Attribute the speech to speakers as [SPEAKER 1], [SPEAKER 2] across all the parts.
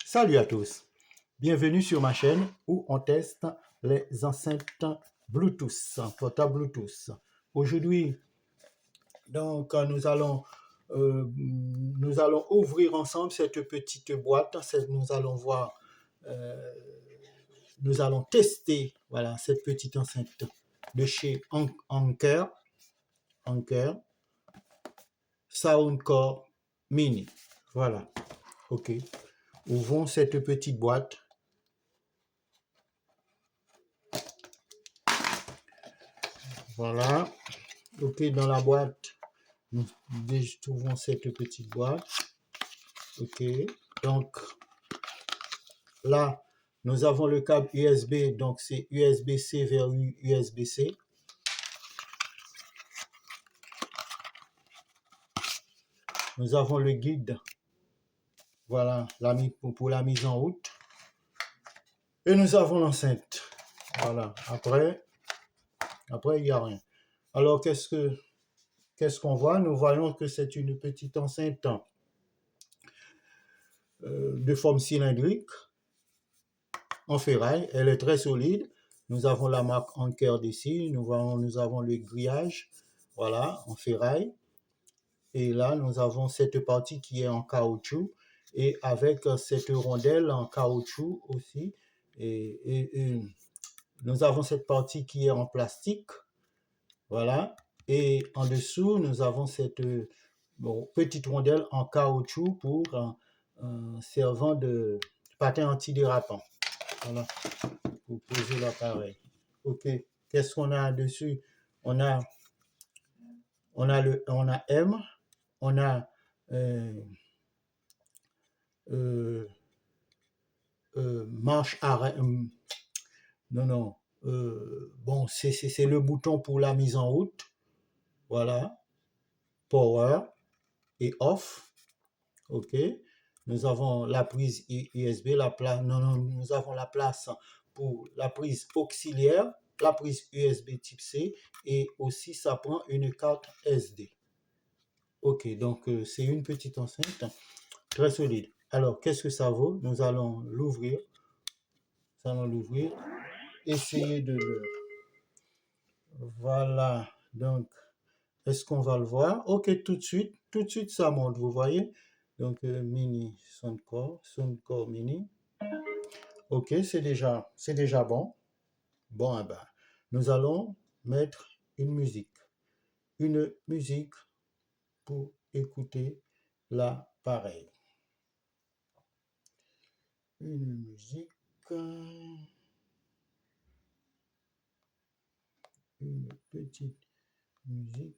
[SPEAKER 1] Salut à tous, bienvenue sur ma chaîne où on teste les enceintes Bluetooth, portables Bluetooth. Aujourd'hui, donc, nous allons ouvrir ensemble cette petite boîte. Nous allons voir, nous allons tester, voilà, cette petite enceinte de chez Anker Soundcore Mini. Voilà, ok. Ouvrons cette petite boîte. Voilà, ok, dans la boîte, nous ouvrons cette petite boîte. Ok, donc là, nous avons le câble USB, donc c'est USB-C vers USB-C. Nous avons le guide, voilà, pour la mise en route. Et nous avons l'enceinte. Voilà, après, il n'y a rien. Alors, qu'est-ce qu'on voit? Nous voyons que c'est une petite enceinte de forme cylindrique, en ferraille. Elle est très solide. Nous avons la marque Anker d'ici. Nous avons le grillage, voilà, en ferraille. Et là, nous avons cette partie qui est en caoutchouc et avec cette rondelle en caoutchouc aussi. Et nous avons cette partie qui est en plastique, voilà. Et en dessous, nous avons cette petite rondelle en caoutchouc pour servant de patin antidérapant. Voilà, pour poser l'appareil. Ok, qu'est-ce qu'on a dessus? On a M, on a marche arrêt. Bon, c'est le bouton pour la mise en route. Voilà, power et off. Ok. Nous avons la prise USB, nous avons la place pour la prise auxiliaire, la prise USB type C et aussi ça prend une carte SD. Ok, donc c'est une petite enceinte très solide. Alors, qu'est-ce que ça vaut? Nous allons l'ouvrir. Essayer de le... Voilà, donc, est-ce qu'on va le voir? Ok, tout de suite, ça monte, vous voyez? Donc, mini Soundcore Mini. Ok, c'est déjà bon. Bon, eh ben, nous allons mettre une musique pour écouter l'appareil. Une musique, une petite musique.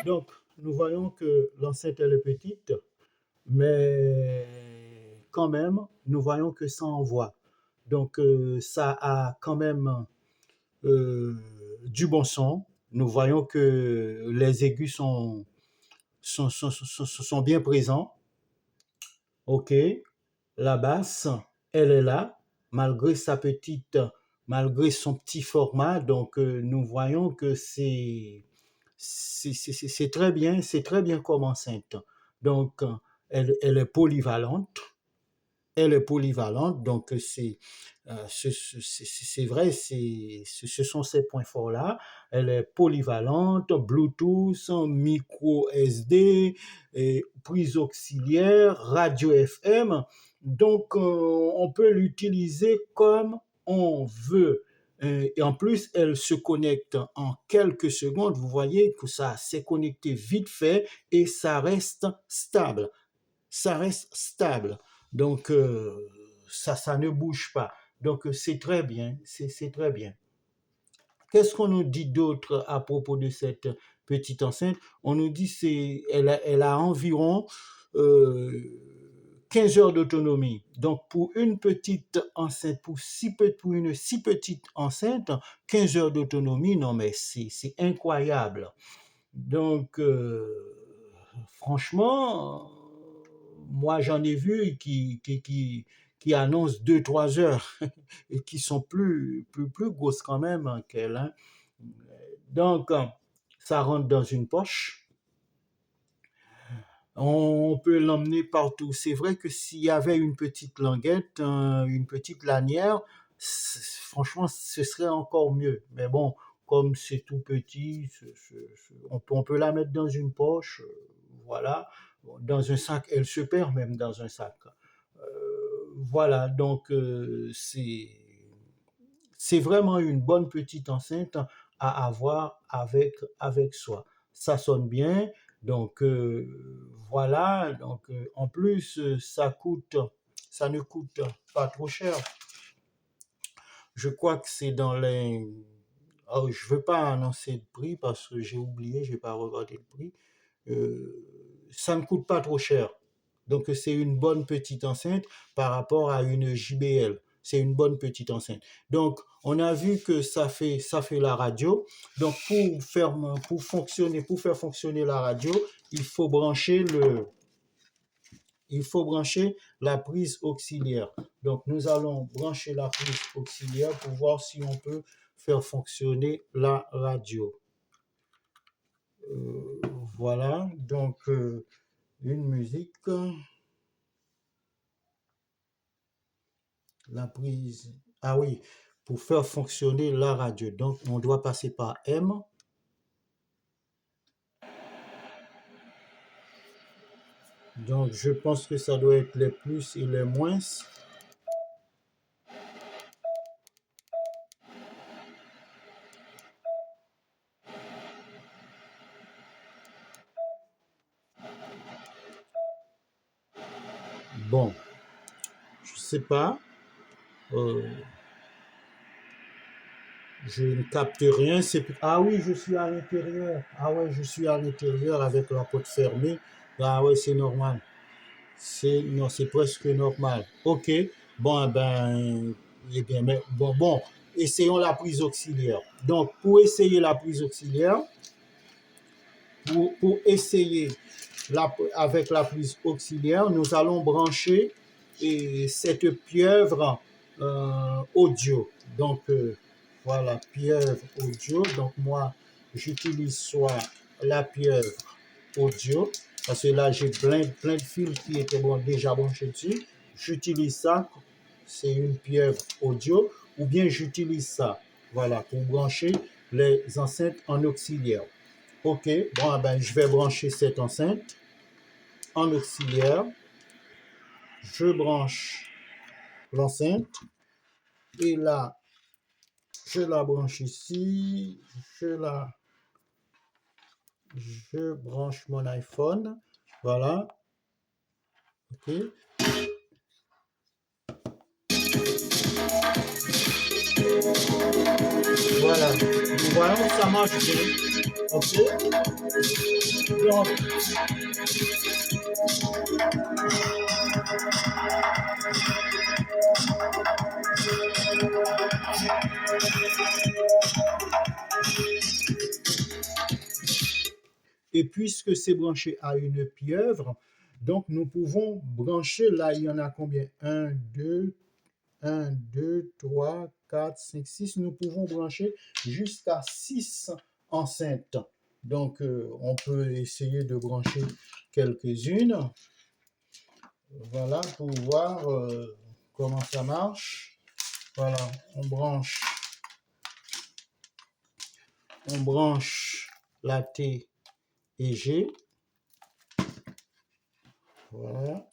[SPEAKER 1] Donc, nous voyons que l'enceinte elle est petite, mais quand même, nous voyons que ça envoie. Donc, ça a quand même du bon son. Nous voyons que les aigus sont bien présents. Ok, la basse, elle est là, malgré son petit format. Donc, nous voyons que c'est très bien comme enceinte. Donc, elle est polyvalente. Elle est polyvalente, donc c'est vrai, ce sont ces points forts-là. Elle est polyvalente, Bluetooth, micro SD, prise auxiliaire, radio FM. Donc, on peut l'utiliser comme on veut. Et en plus, elle se connecte en quelques secondes. Vous voyez que ça s'est connecté vite fait et ça reste stable. Ça reste stable. Donc, ça ne bouge pas. Donc, c'est très bien. C'est très bien. Qu'est-ce qu'on nous dit d'autre à propos de cette petite enceinte? On nous dit elle a environ 15 heures d'autonomie. Donc, pour une petite enceinte, pour une si petite enceinte, 15 heures d'autonomie, non, mais c'est incroyable. Donc, franchement, moi, j'en ai vu qui annoncent 2-3 heures et qui sont plus grosses quand même qu'elle. Hein. Donc, ça rentre dans une poche. On peut l'emmener partout. C'est vrai que s'il y avait une petite languette, une petite lanière, franchement, ce serait encore mieux. Mais bon, comme c'est tout petit, on peut la mettre dans une poche, voilà. Dans un sac, elle se perd même dans un sac. Voilà, donc c'est vraiment une bonne petite enceinte à avoir avec soi. Ça sonne bien, donc voilà. Donc en plus, ça ne coûte pas trop cher. Je crois que c'est dans les. Oh, je ne veux pas annoncer le prix parce que j'ai oublié, je n'ai pas regardé le prix. Ça ne coûte pas trop cher. Donc c'est une bonne petite enceinte par rapport à une JBL. C'est une bonne petite enceinte. Donc on a vu que ça fait la radio. Donc pour faire fonctionner la radio, il faut brancher la prise auxiliaire. Donc nous allons brancher la prise auxiliaire pour voir si on peut faire fonctionner la radio. Voilà, donc une musique, la prise, ah oui, pour faire fonctionner la radio, donc on doit passer par M. Donc je pense que ça doit être les plus et les moins. Bon, je sais pas, euh, je ne capte rien. Ah oui, je suis à l'intérieur. Ah ouais, je suis à l'intérieur avec la porte fermée. Ah ouais, c'est normal. Non, c'est presque normal. Ok. Bon, eh bien, mais bon, essayons la prise auxiliaire. Donc, pour essayer la prise auxiliaire, pour essayer avec la prise auxiliaire, nous allons brancher cette pieuvre audio. Donc, voilà, pieuvre audio. Donc, moi, j'utilise soit la pieuvre audio, parce que là, j'ai plein de fils qui étaient déjà branchés dessus. J'utilise ça, c'est une pieuvre audio, ou bien j'utilise ça, voilà, pour brancher les enceintes en auxiliaire. Ok, bon, je vais brancher cette enceinte en auxiliaire. Je branche l'enceinte et là, je la branche ici. Je branche mon iPhone. Voilà. Ok. Voilà. Nous voyons que ça marche bien. Ok. Donc, et puisque c'est branché à une pieuvre, donc nous pouvons brancher, là il y en a combien? 1, 2, 3, 4, 5, 6. Nous pouvons brancher jusqu'à 6 enceintes. Donc, on peut essayer de brancher quelques-unes. Voilà, pour voir comment ça marche. Voilà, on branche la T et G. Voilà.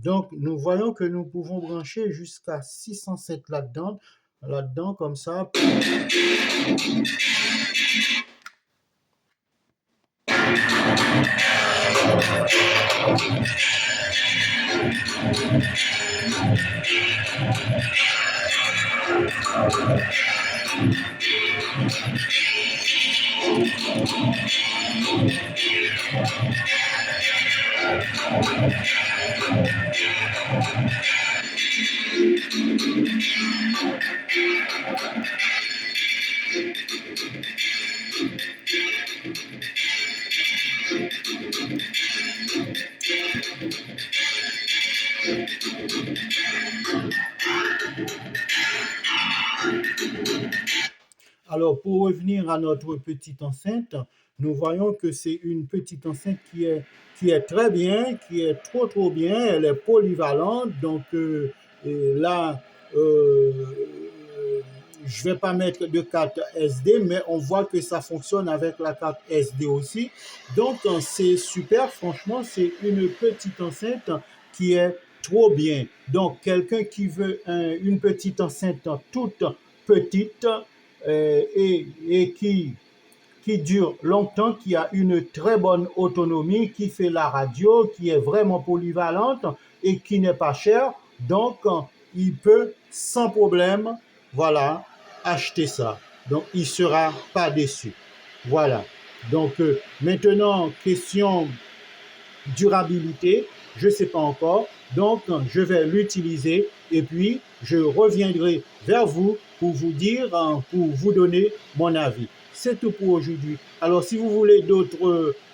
[SPEAKER 1] Donc, nous voyons que nous pouvons brancher jusqu'à 607 là-dedans, comme ça. Alors, pour revenir à notre petite enceinte, nous voyons que c'est une petite enceinte qui est très bien, qui est trop bien, elle est polyvalente. Donc là, je ne vais pas mettre de carte SD, mais on voit que ça fonctionne avec la carte SD aussi. Donc, c'est super, franchement, c'est une petite enceinte qui est trop bien. Donc, quelqu'un qui veut une petite enceinte toute petite et qui dure longtemps, qui a une très bonne autonomie, qui fait la radio, qui est vraiment polyvalente et qui n'est pas chère. Donc, il peut sans problème, voilà, acheter ça. Donc, il ne sera pas déçu. Voilà. Donc, maintenant, question durabilité, je ne sais pas encore. Donc, je vais l'utiliser et puis je reviendrai vers vous pour vous dire, pour vous donner mon avis. C'est tout pour aujourd'hui. Alors, si vous voulez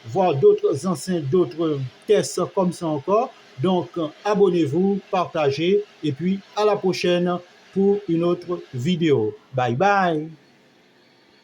[SPEAKER 1] voir d'autres enceintes, d'autres tests comme ça encore, donc abonnez-vous, partagez et puis à la prochaine pour une autre vidéo. Bye bye.